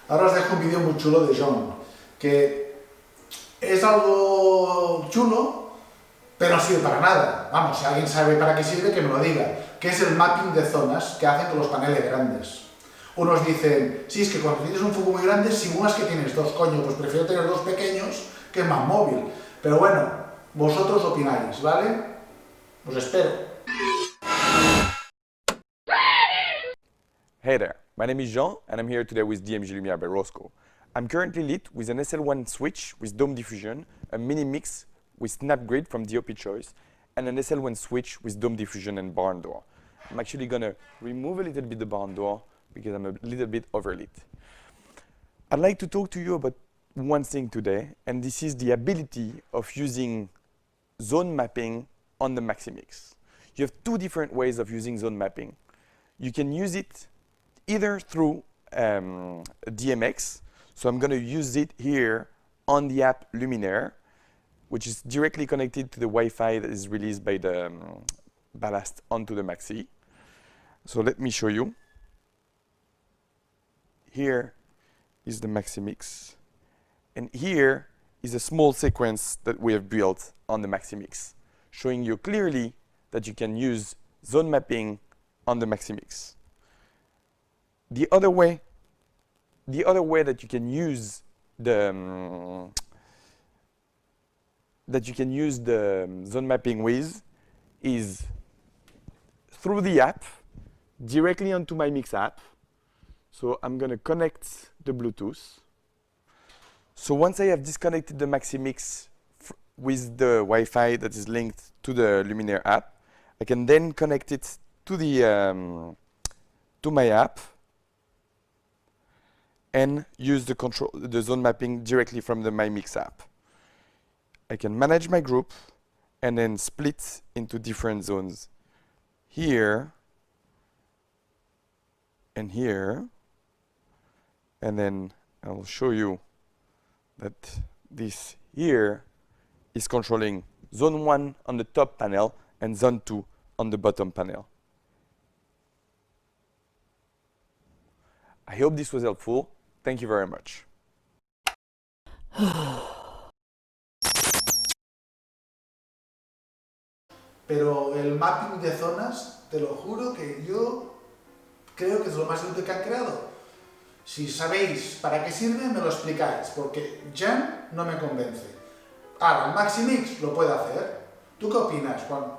Ahora os dejo un vídeo muy chulo de John, que es algo chulo, pero no sirve para nada. Vamos, si alguien sabe para qué sirve, que me lo diga. Que es el mapping de zonas que hacen con los paneles grandes. Unos dicen, sí, es que cuando tienes un foco muy grande, si unas que tienes dos, coño, pues prefiero tener dos pequeños, que es más móvil. Pero bueno, vosotros opináis, ¿vale? Os espero. Hey there, my name is Jean and I'm here today with DMG Lumiere by Roscoe. I'm currently lit with an SL1 switch with dome diffusion, a mini mix with snap grid from the OP choice, and an SL1 switch with dome diffusion and barn door. I'm actually gonna remove a little bit the barn door because I'm a little bit overlit. I'd like to talk to you about one thing today, and this is the ability of using zone mapping on the Maxi mix. You have two different ways of using zone mapping. You can use it either through DMX, so I'm going to use it here on the app Luminaire, which is directly connected to the Wi-Fi that is released by the ballast onto the Maxi. So let me show you. Here is the Maxi mix, and here is a small sequence that we have built on the Maxi mix, showing you clearly that you can use zone mapping on the Maxi mix. The other way that you can use the zone mapping with is through the app, directly onto my Mix app. So I'm going to connect the Bluetooth. So once I have disconnected the Maxi Mix with the Wi-Fi that is linked to the Luminaire app, I can then connect it to the to my app and use the zone mapping directly from the My Mix app. I can manage my group and then split into different zones here and here, and then I'll show you that this here is controlling zone 1 on the top panel and zone 2 on the bottom panel. I hope this was helpful. Thank you very much. Pero el mapping de zonas, te lo juro que yo creo que es lo más útil que han creado. Si sabéis para qué sirve, me lo explicáis, porque Jan no me convence. Ahora, el Maxi Mix lo puede hacer. ¿Tú qué opinas, Juan?